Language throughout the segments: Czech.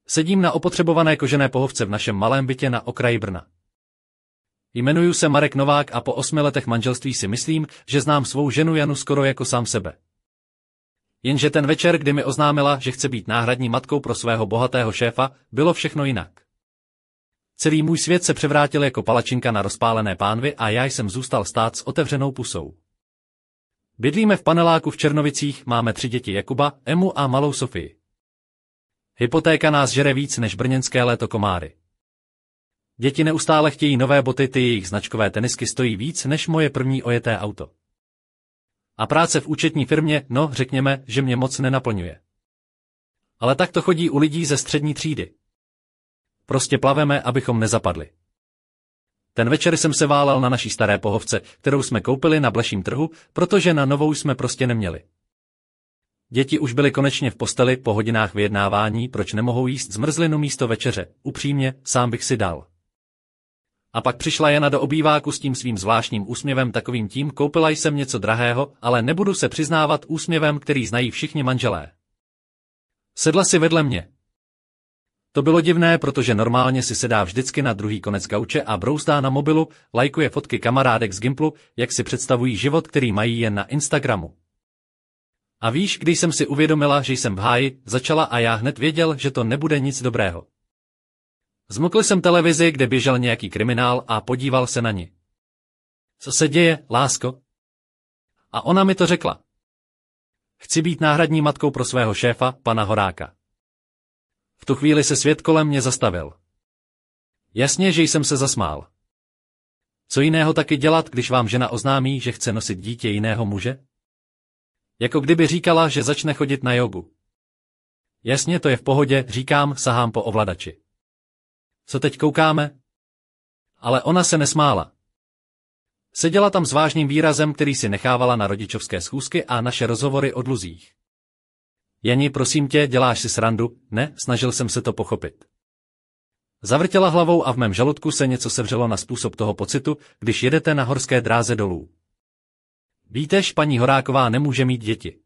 Sedím na opotřebované kožené pohovce v našem malém bytě na okraji Brna. Jmenuji se Marek Novák a po 8 letech manželství si myslím, že znám svou ženu Janu skoro jako sám sebe. Jenže ten večer, kdy mi oznámila, že chce být náhradní matkou pro svého bohatého šéfa, bylo všechno jinak. Celý můj svět se převrátil jako palačinka na rozpálené pánvi a já jsem zůstal stát s otevřenou pusou. Bydlíme v paneláku v Černovicích, máme 3 děti Jakuba, Emu a malou Sofii. Hypotéka nás žere víc než brněnské léto komáry. Děti neustále chtějí nové boty, ty jejich značkové tenisky stojí víc než moje první ojeté auto. A práce v účetní firmě, no, řekněme, že mě moc nenaplňuje. Ale tak to chodí u lidí ze střední třídy. Prostě plaveme, abychom nezapadli. Ten večer jsem se válel na naší staré pohovce, kterou jsme koupili na bleším trhu, protože na novou jsme prostě neměli. Děti už byly konečně v posteli po hodinách vyjednávání, proč nemohou jíst zmrzlinu místo večeře, upřímně, sám bych si dal. A pak přišla Jana do obýváku s tím svým zvláštním úsměvem, takovým tím, koupila jsem něco drahého, ale nebudu se přiznávat, úsměvem, který znají všichni manželé. Sedla si vedle mě. To bylo divné, protože normálně si sedá vždycky na druhý konec gauče a brouzdá na mobilu, lajkuje fotky kamarádek z Gimplu, jak si představují život, který mají jen na Instagramu. A víš, když jsem si uvědomila, že jsem v háji, začala a já hned věděl, že to nebude nic dobrého. Zmukl jsem televizi, kde běžel nějaký kriminál a podíval se na ni. Co se děje, lásko? A ona mi to řekla. Chci být náhradní matkou pro svého šéfa, pana Horáka. V tu chvíli se svět kolem mě zastavil. Jasně, že jsem se zasmál. Co jiného taky dělat, když vám žena oznámí, že chce nosit dítě jiného muže? Jako kdyby říkala, že začne chodit na jogu. Jasně, to je v pohodě, říkám, sahám po ovladači. Co teď koukáme? Ale ona se nesmála. Seděla tam s vážným výrazem, který si nechávala na rodičovské schůzky a naše rozhovory o dluzích. Jani, prosím tě, děláš si srandu? Ne, snažil jsem se to pochopit. Zavrtěla hlavou a v mém žaludku se něco sevřelo na způsob toho pocitu, když jedete na horské dráze dolů. Vítež, paní Horáková nemůže mít děti.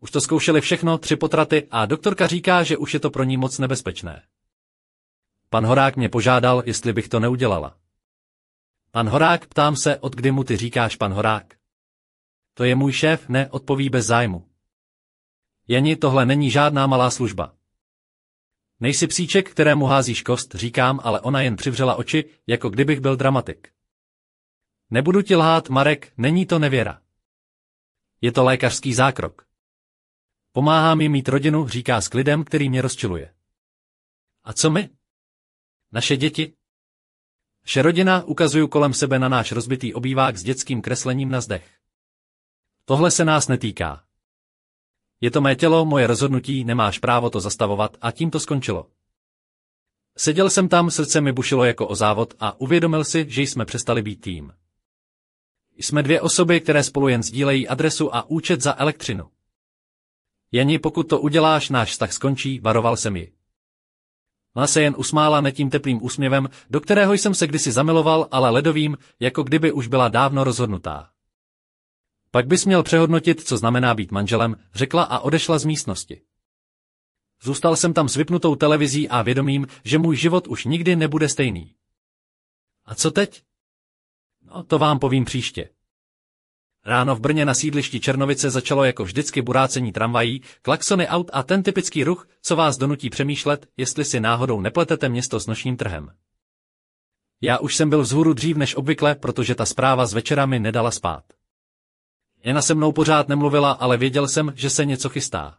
Už to zkoušeli všechno, 3 potraty a doktorka říká, že už je to pro ní moc nebezpečné. Pan Horák mě požádal, jestli bych to neudělala. Pan Horák, ptám se, od kdy mu ty říkáš pan Horák? To je můj šéf, ne, odpoví bez zájmu. Jani, tohle není žádná malá služba. Nejsi psíček, kterému házíš kost, říkám, ale ona jen přivřela oči, jako kdybych byl dramatik. Nebudu ti lhát, Marek, není to nevěra. Je to lékařský zákrok. Pomáhá mi mít rodinu, říká s klidem, který mě rozčiluje. A co my? Naše děti? Naše rodina, ukazuju kolem sebe na náš rozbitý obývák s dětským kreslením na zdech. Tohle se nás netýká. Je to mé tělo, moje rozhodnutí, nemáš právo to zastavovat a tím to skončilo. Seděl jsem tam, srdce mi bušilo jako o závod a uvědomil si, že jsme přestali být tým. Jsme 2 osoby, které spolu jen sdílejí adresu a účet za elektřinu. Jani, pokud to uděláš, náš vztah skončí, varoval jsem ji. Ona se jen usmála netím teplým úsměvem, do kterého jsem se kdysi zamiloval, ale ledovým, jako kdyby už byla dávno rozhodnutá. Pak bys měl přehodnotit, co znamená být manželem, řekla a odešla z místnosti. Zůstal jsem tam s vypnutou televizí a vědomím, že můj život už nikdy nebude stejný. A co teď? No, to vám povím příště. Ráno v Brně na sídlišti Černovice začalo jako vždycky burácení tramvají, klaxony aut a ten typický ruch, co vás donutí přemýšlet, jestli si náhodou nepletete město s nočním trhem. Já už jsem byl vzhůru dřív než obvykle, protože ta zpráva z večera mi nedala spát. Jana se mnou pořád nemluvila, ale věděl jsem, že se něco chystá.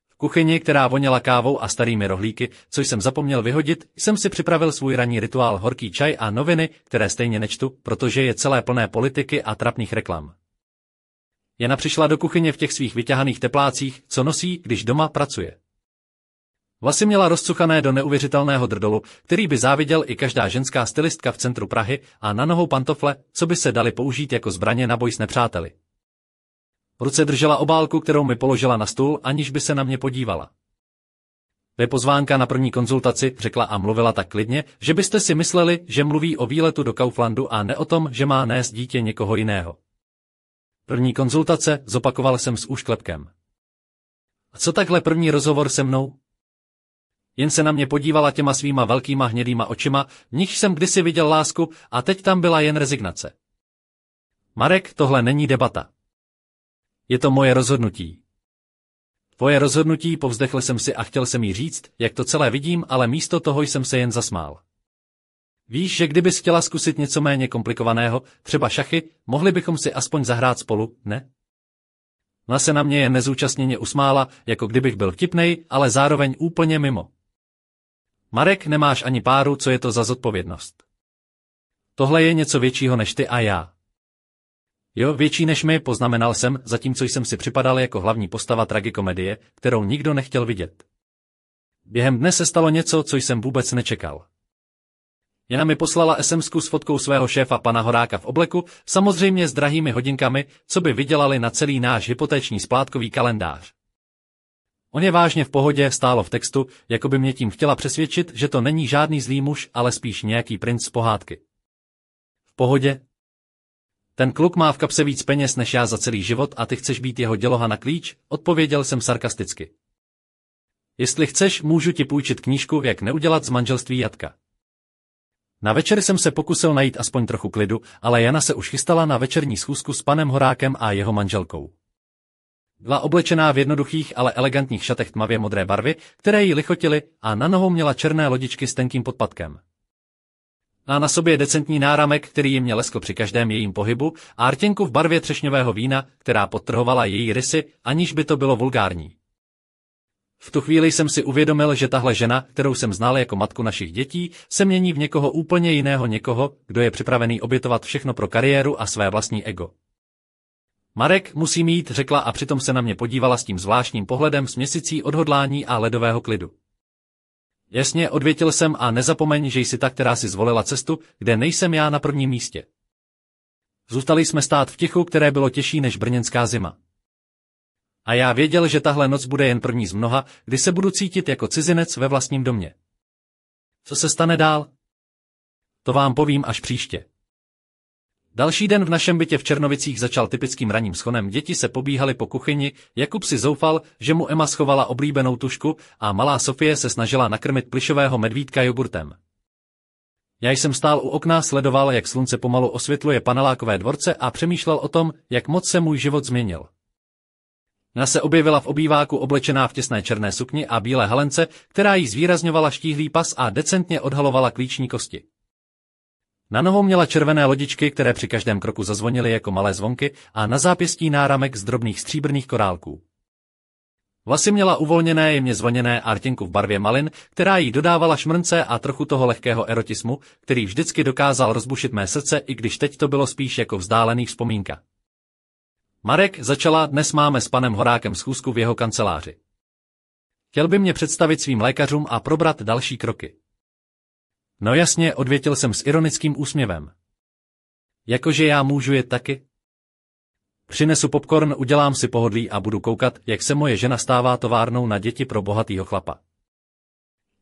V kuchyni, která voněla kávou a starými rohlíky, co jsem zapomněl vyhodit, jsem si připravil svůj ranní rituál horký čaj a noviny, které stejně nečtu, protože je celé plné politiky a trapných reklam. Jana přišla do kuchyně v těch svých vyťahaných teplácích, co nosí, když doma pracuje. Vlasy měla rozcuchané do neuvěřitelného drdolu, který by záviděl i každá ženská stylistka v centru Prahy, a na nohou pantofle, co by se daly použít jako zbraně na boj s nepřáteli. V ruce držela obálku, kterou mi položila na stůl, aniž by se na mě podívala. To je pozvánka na první konzultaci, řekla a mluvila tak klidně, že byste si mysleli, že mluví o výletu do Kauflandu a ne o tom, že má nést dítě někoho jiného. První konzultace, zopakoval jsem s úšklepkem. A co takhle první rozhovor se mnou? Jen se na mě podívala těma svýma velkýma hnědýma očima, v nichž jsem kdysi viděl lásku, a teď tam byla jen rezignace. Marek, tohle není debata. Je to moje rozhodnutí. Tvoje rozhodnutí, povzdechl jsem si a chtěl jsem jí říct, jak to celé vidím, ale místo toho jsem se jen zasmál. Víš, že kdybys chtěla zkusit něco méně komplikovaného, třeba šachy, mohli bychom si aspoň zahrát spolu, ne? Ona se na mě jen nezúčastněně usmála, jako kdybych byl vtipnej, ale zároveň úplně mimo. Marek, nemáš ani páru, co je to za zodpovědnost. Tohle je něco většího než ty a já. Jo, větší než my, poznamenal jsem, zatímco jsem si připadal jako hlavní postava tragikomedie, kterou nikdo nechtěl vidět. Během dne se stalo něco, co jsem vůbec nečekal. Jana mi poslala SMSku s fotkou svého šéfa pana Horáka v obleku, samozřejmě s drahými hodinkami, co by vydělali na celý náš hypotéční splátkový kalendář. On je vážně v pohodě, stálo v textu, jako by mě tím chtěla přesvědčit, že to není žádný zlý muž, ale spíš nějaký princ z pohádky. V pohodě? Ten kluk má v kapse víc peněz než já za celý život a ty chceš být jeho děloha na klíč, odpověděl jsem sarkasticky. Jestli chceš, můžu ti půjčit knížku, jak neudělat z manželství jatka. Na večer jsem se pokusil najít aspoň trochu klidu, ale Jana se už chystala na večerní schůzku s panem Horákem a jeho manželkou. Byla oblečená v jednoduchých, ale elegantních šatech tmavě modré barvy, které jí lichotily, a na nohou měla černé lodičky s tenkým podpatkem. A na sobě decentní náramek, který jí mě leskl při každém jejím pohybu, a rtěnku v barvě třešňového vína, která podtrhovala její rysy, aniž by to bylo vulgární. V tu chvíli jsem si uvědomil, že tahle žena, kterou jsem znal jako matku našich dětí, se mění v někoho úplně jiného, někoho, kdo je připravený obětovat všechno pro kariéru a své vlastní ego. Marek, musím jít, řekla a přitom se na mě podívala s tím zvláštním pohledem s měsící odhodlání a ledového klidu. Jasně, odvětil jsem a nezapomeň, že jsi ta, která si zvolila cestu, kde nejsem já na prvním místě. Zůstali jsme stát v tichu, které bylo těžší než brněnská zima. A já věděl, že tahle noc bude jen první z mnoha, kdy se budu cítit jako cizinec ve vlastním domě. Co se stane dál? To vám povím až příště. Další den v našem bytě v Černovicích začal typickým ranním schonem, děti se pobíhaly po kuchyni, Jakub si zoufal, že mu Emma schovala oblíbenou tušku a malá Sofie se snažila nakrmit plyšového medvídka jogurtem. Já jsem stál u okna, sledoval, jak slunce pomalu osvětluje panelákové dvorce a přemýšlel o tom, jak moc se můj život změnil. Ona se objevila v obýváku oblečená v těsné černé sukni a bílé halence, která jí zvýrazňovala štíhlý pas a decentně odhalovala klíční kosti. Na nohou měla červené lodičky, které při každém kroku zazvonily jako malé zvonky, a na zápěstí náramek z drobných stříbrných korálků. Vlasy měla uvolněné, jemně zvoněné a rtěnku v barvě malin, která jí dodávala šmrnce a trochu toho lehkého erotismu, který vždycky dokázal rozbušit mé srdce, i když teď to bylo spíš jako vzdálený vzpomínka. Marek, začala, dnes máme s panem Horákem schůzku v jeho kanceláři. Chtěl by mě představit svým lékařům a probrat další kroky. No jasně, odvětil jsem s ironickým úsměvem. Jakože já můžu jet taky? Přinesu popcorn, udělám si pohodlí a budu koukat, jak se moje žena stává továrnou na děti pro bohatýho chlapa.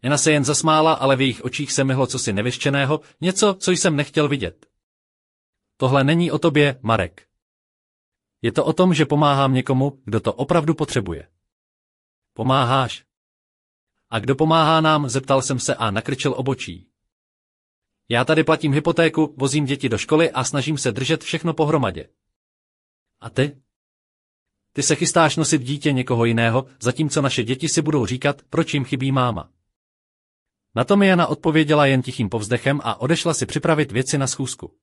Jana se jen zasmála, ale v jejich očích se myhlo cosi nevyřčeného, něco, co jsem nechtěl vidět. Tohle není o tobě, Marek. Je to o tom, že pomáhám někomu, kdo to opravdu potřebuje. Pomáháš? A kdo pomáhá nám, zeptal jsem se a nakrčil obočí. Já tady platím hypotéku, vozím děti do školy a snažím se držet všechno pohromadě. A ty? Ty se chystáš nosit dítě někoho jiného, zatímco naše děti si budou říkat, proč jim chybí máma. Na to mi Jana odpověděla jen tichým povzdechem a odešla si připravit věci na schůzku.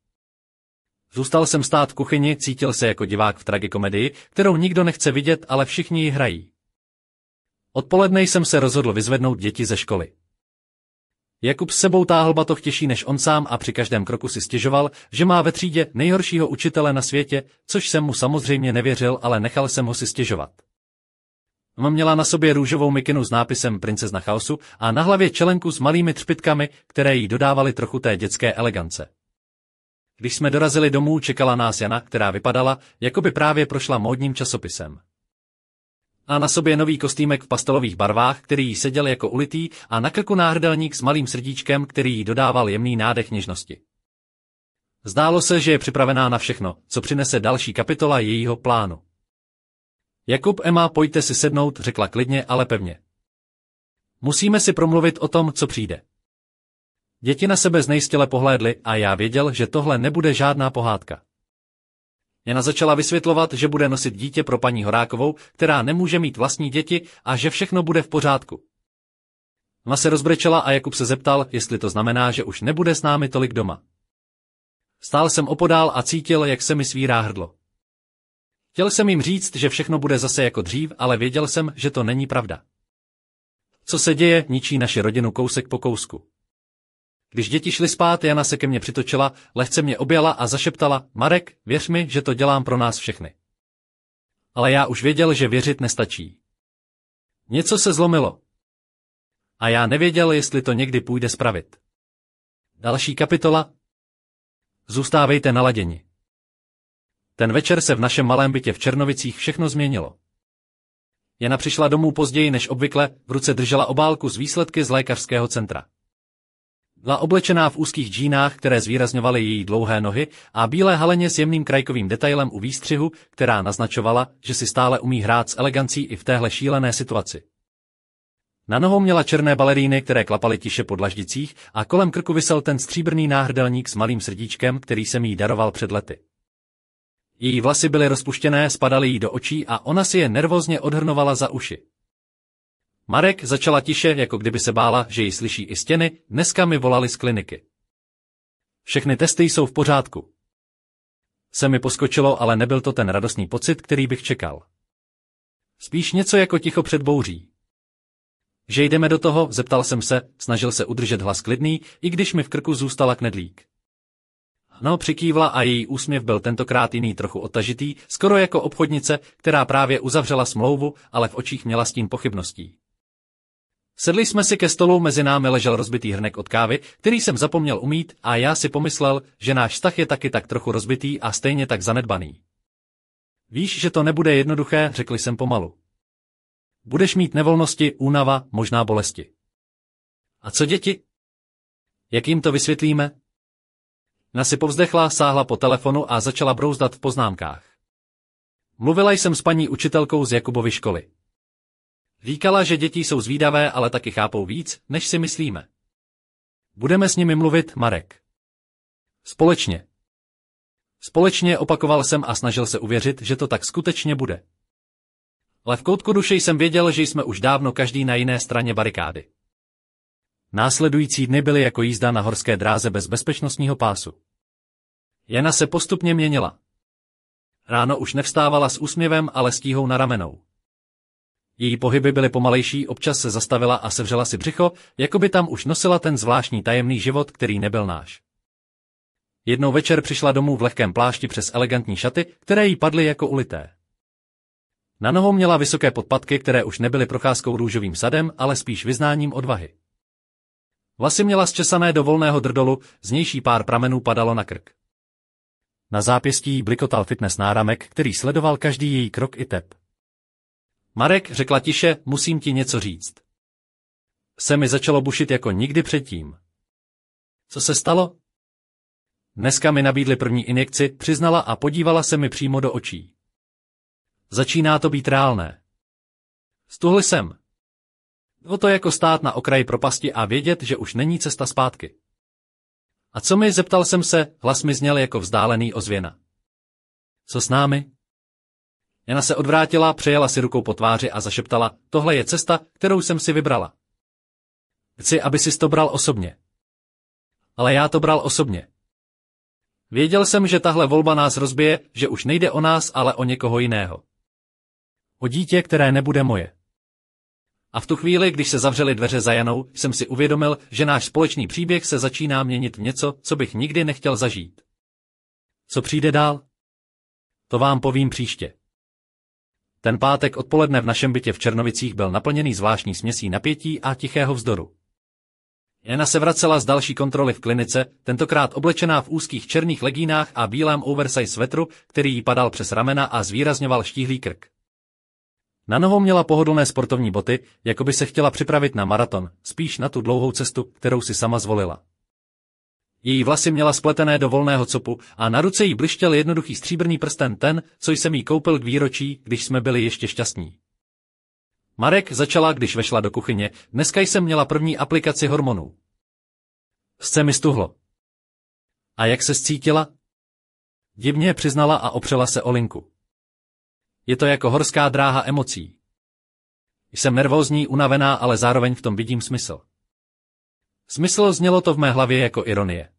Zůstal jsem stát v kuchyni, cítil se jako divák v tragikomedii, kterou nikdo nechce vidět, ale všichni ji hrají. Odpoledne jsem se rozhodl vyzvednout děti ze školy. Jakub s sebou táhl batoh těžší než on sám a při každém kroku si stěžoval, že má ve třídě nejhoršího učitele na světě, což jsem mu samozřejmě nevěřil, ale nechal jsem ho si stěžovat. Mama měla na sobě růžovou mikinu s nápisem Princezna chaosu a na hlavě čelenku s malými třpitkami, které jí dodávaly trochu té dětské elegance. Když jsme dorazili domů, čekala nás Jana, která vypadala, jako by právě prošla módním časopisem. A na sobě nový kostýmek v pastelových barvách, který jí seděl jako ulitý, a na krku náhrdelník s malým srdíčkem, který jí dodával jemný nádech něžnosti. Zdálo se, že je připravená na všechno, co přinese další kapitola jejího plánu. Jakub, Emma, pojďte si sednout, řekla klidně, ale pevně. Musíme si promluvit o tom, co přijde. Děti na sebe znejistěle pohlédly a já věděl, že tohle nebude žádná pohádka. Jana začala vysvětlovat, že bude nosit dítě pro paní Horákovou, která nemůže mít vlastní děti a že všechno bude v pořádku. Ona se rozbrečela a Jakub se zeptal, jestli to znamená, že už nebude s námi tolik doma. Stál jsem opodál a cítil, jak se mi svírá hrdlo. Chtěl jsem jim říct, že všechno bude zase jako dřív, ale věděl jsem, že to není pravda. Co se děje, ničí naši rodinu kousek po kousku. Když děti šly spát, Jana se ke mně přitočila, lehce mě objala a zašeptala: Marek, věř mi, že to dělám pro nás všechny. Ale já už věděl, že věřit nestačí. Něco se zlomilo. A já nevěděl, jestli to někdy půjde spravit. Další kapitola. Zůstávejte naladěni. Ten večer se v našem malém bytě v Černovicích všechno změnilo. Jana přišla domů později než obvykle, v ruce držela obálku s výsledky z lékařského centra. Byla oblečená v úzkých džínách, které zvýrazňovaly její dlouhé nohy, a bílé haleně s jemným krajkovým detailem u výstřihu, která naznačovala, že si stále umí hrát s elegancí i v téhle šílené situaci. Na nohou měla černé baleríny, které klapaly tiše po dlaždicích, a kolem krku visel ten stříbrný náhrdelník s malým srdíčkem, který jsem jí daroval před lety. Její vlasy byly rozpuštěné, spadaly jí do očí a ona si je nervózně odhrnovala za uši. Marek, začala tiše, jako kdyby se bála, že ji slyší i stěny, dneska mi volali z kliniky. Všechny testy jsou v pořádku. Se mi poskočilo, ale nebyl to ten radostný pocit, který bych čekal. Spíš něco jako ticho před bouří. Že jdeme do toho, zeptal jsem se, snažil se udržet hlas klidný, i když mi v krku zůstala knedlík. No, přikývla a její úsměv byl tentokrát jiný, trochu odtažitý, skoro jako obchodnice, která právě uzavřela smlouvu, ale v očích měla stín pochybností. Sedli jsme si ke stolu, mezi námi ležel rozbitý hrnek od kávy, který jsem zapomněl umýt, a já si pomyslel, že náš vztah je taky tak trochu rozbitý a stejně tak zanedbaný. Víš, že to nebude jednoduché, řekl jsem pomalu. Budeš mít nevolnosti, únava, možná bolesti. A co děti? Jak jim to vysvětlíme? Jana si povzdechla, sáhla po telefonu a začala brouzdat v poznámkách. Mluvila jsem s paní učitelkou z Jakubovy školy. Říkala, že děti jsou zvídavé, ale taky chápou víc, než si myslíme. Budeme s nimi mluvit, Marek. Společně. Společně, opakoval jsem a snažil se uvěřit, že to tak skutečně bude. Ale v koutku duše jsem věděl, že jsme už dávno každý na jiné straně barikády. Následující dny byly jako jízda na horské dráze bez bezpečnostního pásu. Jana se postupně měnila. Ráno už nevstávala s úsměvem, ale s tíhou na ramenou. Její pohyby byly pomalejší, občas se zastavila a sevřela si břicho, jako by tam už nosila ten zvláštní tajemný život, který nebyl náš. Jednou večer přišla domů v lehkém plášti přes elegantní šaty, které jí padly jako ulité. Na nohou měla vysoké podpatky, které už nebyly procházkou růžovým sadem, ale spíš vyznáním odvahy. Vlasy měla zčesané do volného drdolu, z nější pár pramenů padalo na krk. Na zápěstí blikotal fitness náramek, který sledoval každý její krok i tep. Marek, řekla tiše, musím ti něco říct. Se mi začalo bušit jako nikdy předtím. Co se stalo? Dneska mi nabídli první injekci, přiznala a podívala se mi přímo do očí. Začíná to být reálné. Stuhl jsem. Bylo to jako stát na okraji propasti a vědět, že už není cesta zpátky. A co mi, zeptal jsem se, hlas mi zněl jako vzdálený ozvěna. Co s námi? Jana se odvrátila, přejela si rukou po tváři a zašeptala, tohle je cesta, kterou jsem si vybrala. Chci, aby sis to bral osobně. Ale já to bral osobně. Věděl jsem, že tahle volba nás rozbije, že už nejde o nás, ale o někoho jiného. O dítě, které nebude moje. A v tu chvíli, když se zavřely dveře za Janou, jsem si uvědomil, že náš společný příběh se začíná měnit v něco, co bych nikdy nechtěl zažít. Co přijde dál? To vám povím příště. Ten pátek odpoledne v našem bytě v Černovicích byl naplněný zvláštní směsí napětí a tichého vzdoru. Jana se vracela z další kontroly v klinice, tentokrát oblečená v úzkých černých legínách a bílém oversize svetru, který jí padal přes ramena a zvýrazňoval štíhlý krk. Na nohou měla pohodlné sportovní boty, jako by se chtěla připravit na maraton, spíš na tu dlouhou cestu, kterou si sama zvolila. Její vlasy měla spletené do volného copu a na ruce jí blištěl jednoduchý stříbrný prsten, ten, co jsem jí koupil k výročí, když jsme byli ještě šťastní. Marek začala, když vešla do kuchyně, dneska jsem měla první aplikaci hormonů. Se mi stuhlo. A jak se cítila? Divně přiznala a opřela se o linku. Je to jako horská dráha emocí. Jsem nervózní, unavená, ale zároveň v tom vidím smysl. Smysl, znělo to v mé hlavě jako ironie.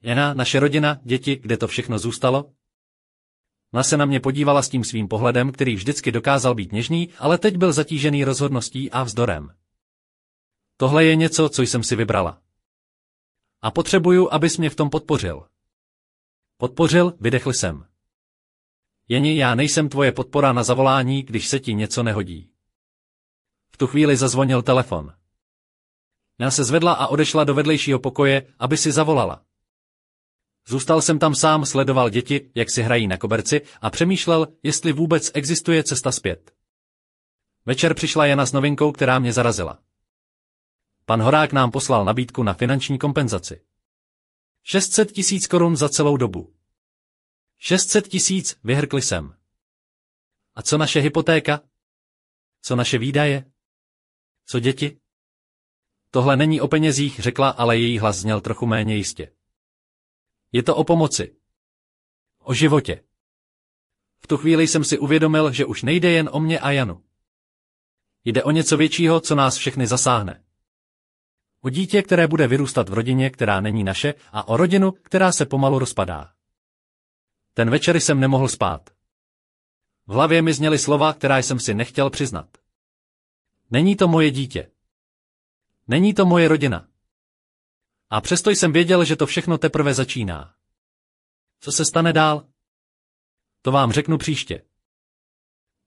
Jana, naše rodina, děti, kde to všechno zůstalo? Ona se na mě podívala s tím svým pohledem, který vždycky dokázal být něžný, ale teď byl zatížený rozhodností a vzdorem. Tohle je něco, co jsem si vybrala. A potřebuju, abys mě v tom podpořil. Podpořil, vydechl jsem. Jeni, já nejsem tvoje podpora na zavolání, když se ti něco nehodí. V tu chvíli zazvonil telefon. Já se zvedla a odešla do vedlejšího pokoje, aby si zavolala. Zůstal jsem tam sám, sledoval děti, jak si hrají na koberci a přemýšlel, jestli vůbec existuje cesta zpět. Večer přišla Jana s novinkou, která mě zarazila. Pan Horák nám poslal nabídku na finanční kompenzaci. 600 000 korun za celou dobu. 600 000, vyhrkli jsem. A co naše hypotéka? Co naše výdaje? Co děti? Tohle není o penězích, řekla, ale její hlas zněl trochu méně jistě. Je to o pomoci. O životě. V tu chvíli jsem si uvědomil, že už nejde jen o mě a Janu. Jde o něco většího, co nás všechny zasáhne. O dítě, které bude vyrůstat v rodině, která není naše, a o rodinu, která se pomalu rozpadá. Ten večer jsem nemohl spát. V hlavě mi zněly slova, která jsem si nechtěl přiznat. Není to moje dítě. Není to moje rodina. A přesto jsem věděl, že to všechno teprve začíná. Co se stane dál? To vám řeknu příště.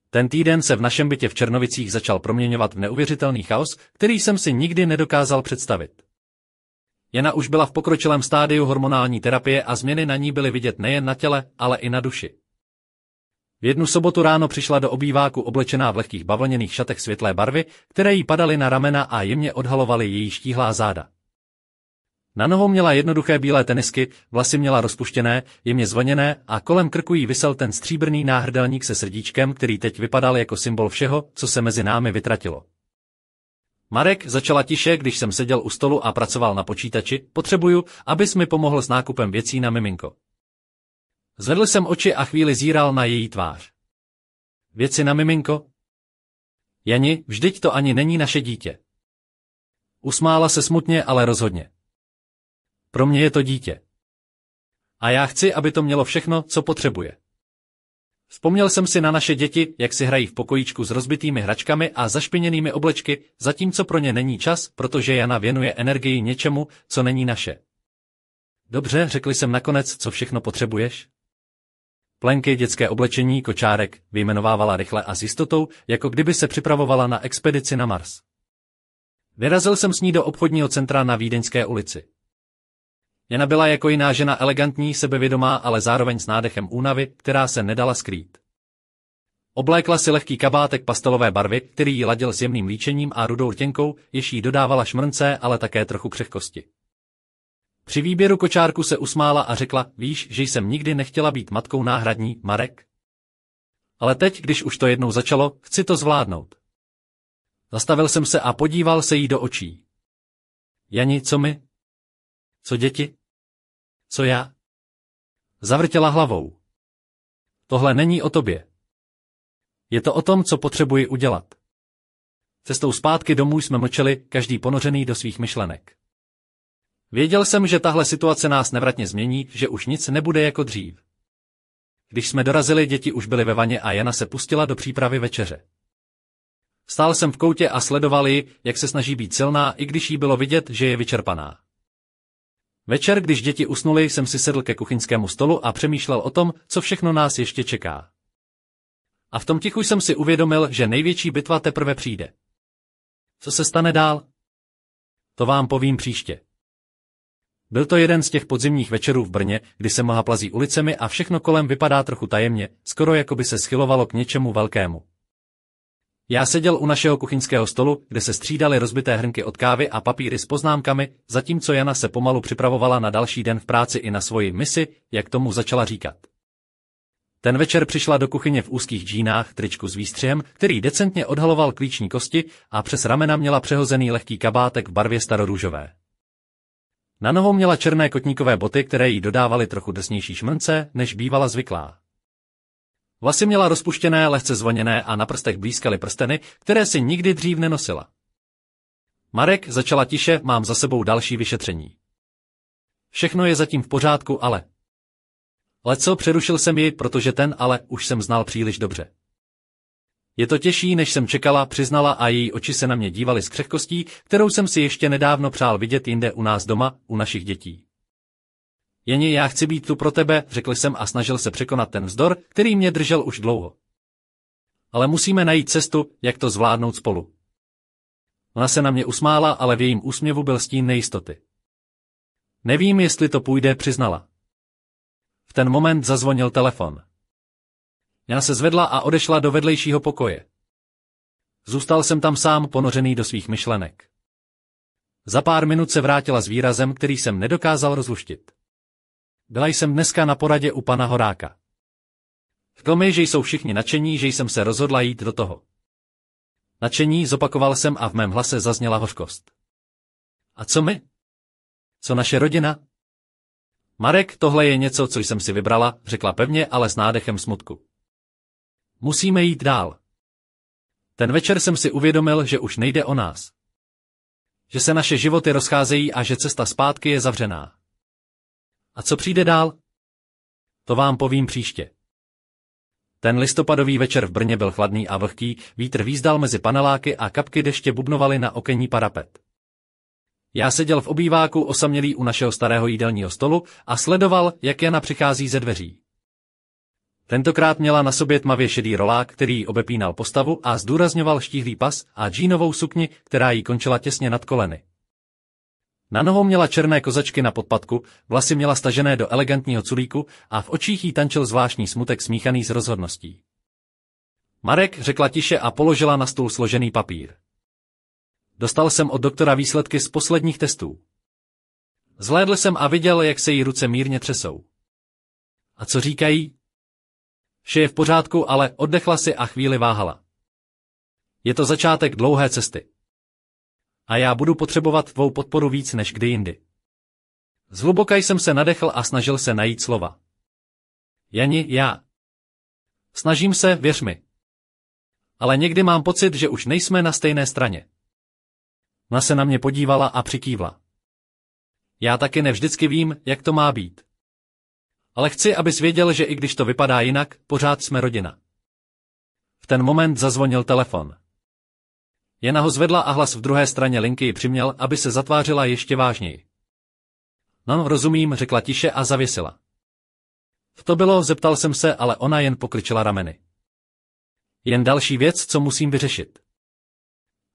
Ten týden se v našem bytě v Černovicích začal proměňovat v neuvěřitelný chaos, který jsem si nikdy nedokázal představit. Jana už byla v pokročilém stádiu hormonální terapie a změny na ní byly vidět nejen na těle, ale i na duši. V jednu sobotu ráno přišla do obýváku oblečená v lehkých bavlněných šatech světlé barvy, které jí padaly na ramena a jemně odhalovaly její štíhlá záda. Na nohou měla jednoduché bílé tenisky, vlasy měla rozpuštěné, jemně zvlněné a kolem krku jí visel ten stříbrný náhrdelník se srdíčkem, který teď vypadal jako symbol všeho, co se mezi námi vytratilo. Marek, začala tiše, když jsem seděl u stolu a pracoval na počítači, potřebuju, abys mi pomohl s nákupem věcí na miminko. Zvedl jsem oči a chvíli zíral na její tvář. Věci na miminko? Jani, vždyť to ani není naše dítě. Usmála se smutně, ale rozhodně. Pro mě je to dítě. A já chci, aby to mělo všechno, co potřebuje. Vzpomněl jsem si na naše děti, jak si hrají v pokojíčku s rozbitými hračkami a zašpiněnými oblečky, zatímco pro ně není čas, protože Jana věnuje energii něčemu, co není naše. Dobře, řekli jsem nakonec, co všechno potřebuješ. Plenky, dětské oblečení, kočárek, vyjmenovávala rychle a s jistotou, jako kdyby se připravovala na expedici na Mars. Vyrazil jsem s ní do obchodního centra na Vídeňské ulici. Jana byla jako jiná žena elegantní, sebevědomá, ale zároveň s nádechem únavy, která se nedala skrýt. Oblékla si lehký kabátek pastelové barvy, který jí ladil s jemným líčením a rudou rtěnkou, jež jí dodávala šmrnce, ale také trochu křehkosti. Při výběru kočárku se usmála a řekla, víš, že jsem nikdy nechtěla být matkou náhradní, Marek? Ale teď, když už to jednou začalo, chci to zvládnout. Zastavil jsem se a podíval se jí do očí. Jani, co my? Co děti? Co já? Zavrtěla hlavou. Tohle není o tobě. Je to o tom, co potřebuji udělat. Cestou zpátky domů jsme mlčeli, každý ponořený do svých myšlenek. Věděl jsem, že tahle situace nás nevratně změní, že už nic nebude jako dřív. Když jsme dorazili, děti už byly ve vaně a Jana se pustila do přípravy večeře. Stál jsem v koutě a sledoval ji, jak se snaží být silná, i když jí bylo vidět, že je vyčerpaná. Večer, když děti usnuly, jsem si sedl ke kuchyňskému stolu a přemýšlel o tom, co všechno nás ještě čeká. A v tom tichu jsem si uvědomil, že největší bitva teprve přijde. Co se stane dál? To vám povím příště. Byl to jeden z těch podzimních večerů v Brně, kdy se mlha plazí ulicemi a všechno kolem vypadá trochu tajemně, skoro jako by se schylovalo k něčemu velkému. Já seděl u našeho kuchyňského stolu, kde se střídaly rozbité hrnky od kávy a papíry s poznámkami, zatímco Jana se pomalu připravovala na další den v práci i na svoji misi, jak tomu začala říkat. Ten večer přišla do kuchyně v úzkých džínách, tričku s výstřihem, který decentně odhaloval klíční kosti, a přes ramena měla přehozený lehký kabátek v barvě starorůžové. Na nohou měla černé kotníkové boty, které jí dodávaly trochu drsnější šmrnce, než bývala zvyklá. Vlasy měla rozpuštěné, lehce zvoněné a na prstech blízkaly prsteny, které si nikdy dřív nenosila. Marek, začala tiše, mám za sebou další vyšetření. Všechno je zatím v pořádku, ale... Leco, přerušil jsem ji, protože ten ale už jsem znal příliš dobře. Je to těžší, než jsem čekala, přiznala a její oči se na mě dívaly s křehkostí, kterou jsem si ještě nedávno přál vidět jinde u nás doma, u našich dětí. Jeni, já chci být tu pro tebe, řekl jsem a snažil se překonat ten vzdor, který mě držel už dlouho. Ale musíme najít cestu, jak to zvládnout spolu. Ona se na mě usmála, ale v jejím úsměvu byl stín nejistoty. Nevím, jestli to půjde, přiznala. V ten moment zazvonil telefon. Jana se zvedla a odešla do vedlejšího pokoje. Zůstal jsem tam sám, ponořený do svých myšlenek. Za pár minut se vrátila s výrazem, který jsem nedokázal rozluštit. Byla jsem dneska na poradě u pana Horáka. Řekl mi, že jsou všichni nadšení, že jsem se rozhodla jít do toho. Nadšení, zopakoval jsem a v mém hlase zazněla hořkost. A co my? Co naše rodina? Marek, tohle je něco, co jsem si vybrala, řekla pevně, ale s nádechem smutku. Musíme jít dál. Ten večer jsem si uvědomil, že už nejde o nás. Že se naše životy rozcházejí a že cesta zpátky je zavřená. A co přijde dál? To vám povím příště. Ten listopadový večer v Brně byl chladný a vlhký, vítr výzdal mezi paneláky a kapky deště bubnovaly na okenní parapet. Já seděl v obýváku osamělý u našeho starého jídelního stolu a sledoval, jak Jana přichází ze dveří. Tentokrát měla na sobě tmavě šedý rolák, který jí obepínal postavu a zdůrazňoval štíhlý pas a džínovou sukni, která jí končila těsně nad koleny. Na nohou měla černé kozačky na podpatku, vlasy měla stažené do elegantního culíku a v očích jí tančil zvláštní smutek smíchaný s rozhodností. Marek, řekla tiše a položila na stůl složený papír. Dostal jsem od doktora výsledky z posledních testů. Zhlédl jsem a viděl, jak se jí ruce mírně třesou. A co říkají? Vše je v pořádku, ale oddechla si a chvíli váhala. Je to začátek dlouhé cesty. A já budu potřebovat tvou podporu víc než kdy jindy. Zhluboka jsem se nadechl a snažil se najít slova. Jani, já. Snažím se, věř mi. Ale někdy mám pocit, že už nejsme na stejné straně. Ona se na mě podívala a přikývla. Já taky nevždycky vím, jak to má být. Ale chci, abys věděl, že i když to vypadá jinak, pořád jsme rodina. V ten moment zazvonil telefon. Jana ho zvedla a hlas v druhé straně linky ji přiměl, aby se zatvářila ještě vážněji. No, rozumím, řekla tiše a zavěsila. To bylo, zeptal jsem se, ale ona jen pokryčila rameny. Jen další věc, co musím vyřešit.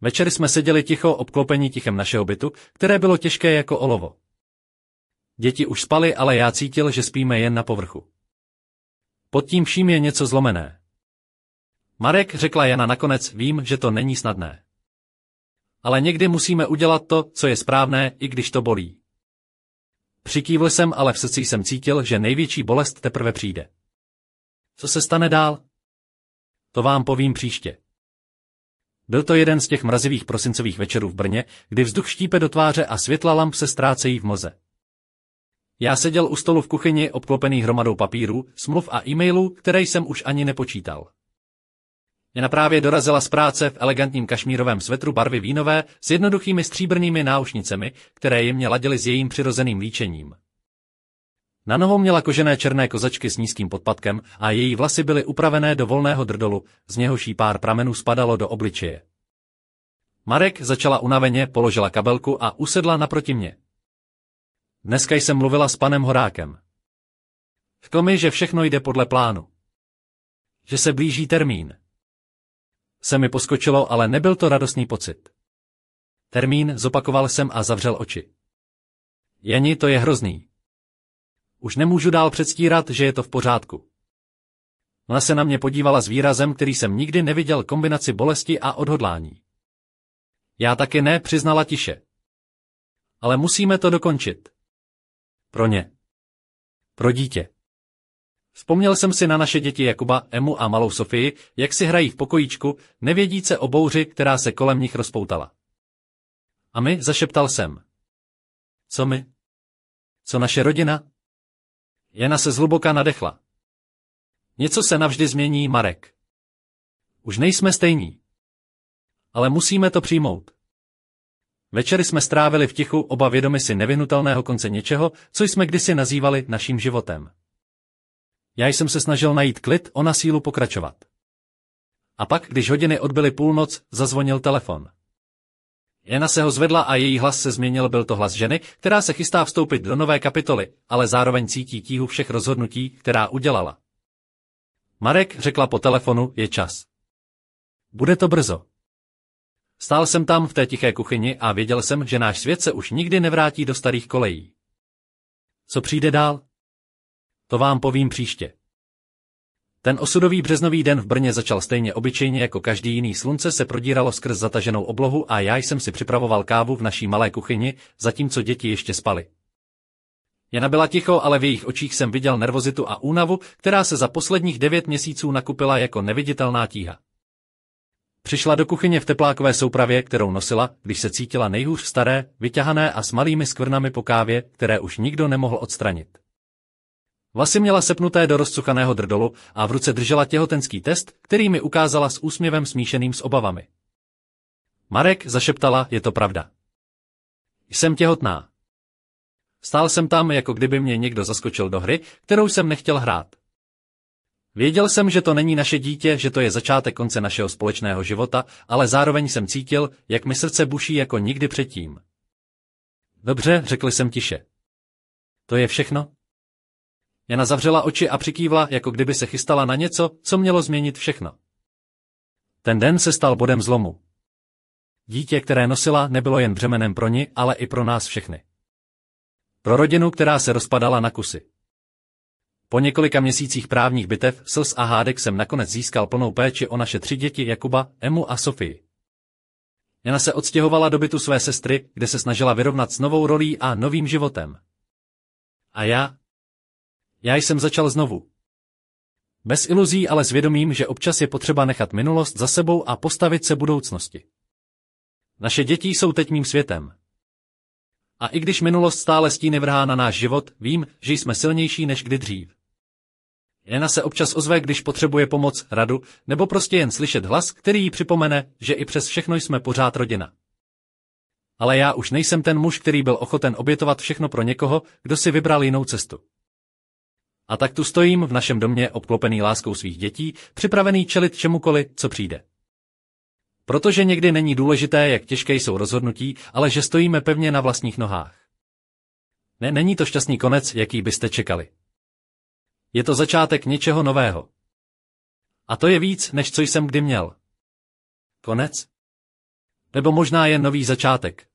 Večer jsme seděli ticho, obklopeni tichem našeho bytu, které bylo těžké jako olovo. Děti už spaly, ale já cítil, že spíme jen na povrchu. Pod tím vším je něco zlomené. Marek, řekla Jana nakonec, vím, že to není snadné. Ale někdy musíme udělat to, co je správné, i když to bolí. Přikývl jsem, ale v srdci jsem cítil, že největší bolest teprve přijde. Co se stane dál? To vám povím příště. Byl to jeden z těch mrazivých prosincových večerů v Brně, kdy vzduch štípe do tváře a světla lamp se ztrácejí v mlze. Já seděl u stolu v kuchyni, obklopený hromadou papírů, smluv a e-mailů, které jsem už ani nepočítal. Jana právě dorazila z práce v elegantním kašmírovém svetru barvy vínové s jednoduchými stříbrnými náušnicemi, které jemně ladily s jejím přirozeným líčením. Na nohou měla kožené černé kozačky s nízkým podpatkem a její vlasy byly upravené do volného drdolu, z něhož jí pár pramenů spadalo do obličeje. Marek, začala unaveně, položila kabelku a usedla naproti mě. Dneska jsem mluvila s panem Horákem. Řekl mi, že všechno jde podle plánu. Že se blíží termín. Se mi poskočilo, ale nebyl to radostný pocit. Termín, zopakoval jsem a zavřel oči. Jani, to je hrozný. Už nemůžu dál předstírat, že je to v pořádku. Ona se na mě podívala s výrazem, který jsem nikdy neviděl kombinaci bolesti a odhodlání. Já taky ne, přiznala tiše. Ale musíme to dokončit. Pro ně. Pro dítě. Vzpomněl jsem si na naše děti Jakuba, Emu a malou Sofii, jak si hrají v pokojíčku, nevědíce o bouři, která se kolem nich rozpoutala. A my, zašeptal jsem. Co my? Co naše rodina? Jana se zhluboka nadechla. Něco se navždy změní, Marek. Už nejsme stejní. Ale musíme to přijmout. Večery jsme strávili v tichu, oba vědomi si nevyhnutelného konce něčeho, co jsme kdysi nazývali naším životem. Já jsem se snažil najít klid, ona sílu pokračovat. A pak, když hodiny odbyly půlnoc, zazvonil telefon. Jana se ho zvedla a její hlas se změnil, byl to hlas ženy, která se chystá vstoupit do nové kapitoly, ale zároveň cítí tíhu všech rozhodnutí, která udělala. Marek, řekla po telefonu, je čas. Bude to brzo. Stál jsem tam v té tiché kuchyni a věděl jsem, že náš svět se už nikdy nevrátí do starých kolejí. Co přijde dál? To vám povím příště. Ten osudový březnový den v Brně začal stejně obyčejně jako každý jiný. Slunce se prodíralo skrz zataženou oblohu a já jsem si připravoval kávu v naší malé kuchyni, zatímco děti ještě spaly. Jana byla ticho, ale v jejich očích jsem viděl nervozitu a únavu, která se za posledních 9 měsíců nakupila jako neviditelná tíha. Přišla do kuchyně v teplákové soupravě, kterou nosila, když se cítila nejhůř staré, vyťahané a s malými skvrnami po kávě, které už nikdo nemohl odstranit. Vlasy měla sepnuté do rozcuchaného drdolu a v ruce držela těhotenský test, který mi ukázala s úsměvem smíšeným s obavami. Marek, zašeptala, je to pravda. Jsem těhotná. Stál jsem tam, jako kdyby mě někdo zaskočil do hry, kterou jsem nechtěl hrát. Věděl jsem, že to není naše dítě, že to je začátek konce našeho společného života, ale zároveň jsem cítil, jak mi srdce buší jako nikdy předtím. Dobře, řekl jsem tiše. To je všechno? Jana zavřela oči a přikývla, jako kdyby se chystala na něco, co mělo změnit všechno. Ten den se stal bodem zlomu. Dítě, které nosila, nebylo jen břemenem pro ni, ale i pro nás všechny. Pro rodinu, která se rozpadala na kusy. Po několika měsících právních bitev, slz a hádek jsem nakonec získal plnou péči o naše 3 děti Jakuba, Emu a Sofii. Jana se odstěhovala do bytu své sestry, kde se snažila vyrovnat s novou rolí a novým životem. A já jsem začal znovu. Bez iluzí, ale s vědomím, že občas je potřeba nechat minulost za sebou a postavit se budoucnosti. Naše děti jsou teď mým světem. A i když minulost stále stíny vrhá na náš život, vím, že jsme silnější než kdy dřív. Jana se občas ozve, když potřebuje pomoc, radu, nebo prostě jen slyšet hlas, který jí připomene, že i přes všechno jsme pořád rodina. Ale já už nejsem ten muž, který byl ochoten obětovat všechno pro někoho, kdo si vybral jinou cestu. A tak tu stojím v našem domě obklopený láskou svých dětí, připravený čelit čemukoliv, co přijde. Protože někdy není důležité, jak těžké jsou rozhodnutí, ale že stojíme pevně na vlastních nohách. Není to šťastný konec, jaký byste čekali. Je to začátek něčeho nového. A to je víc, než co jsem kdy měl. Konec? Nebo možná jen nový začátek.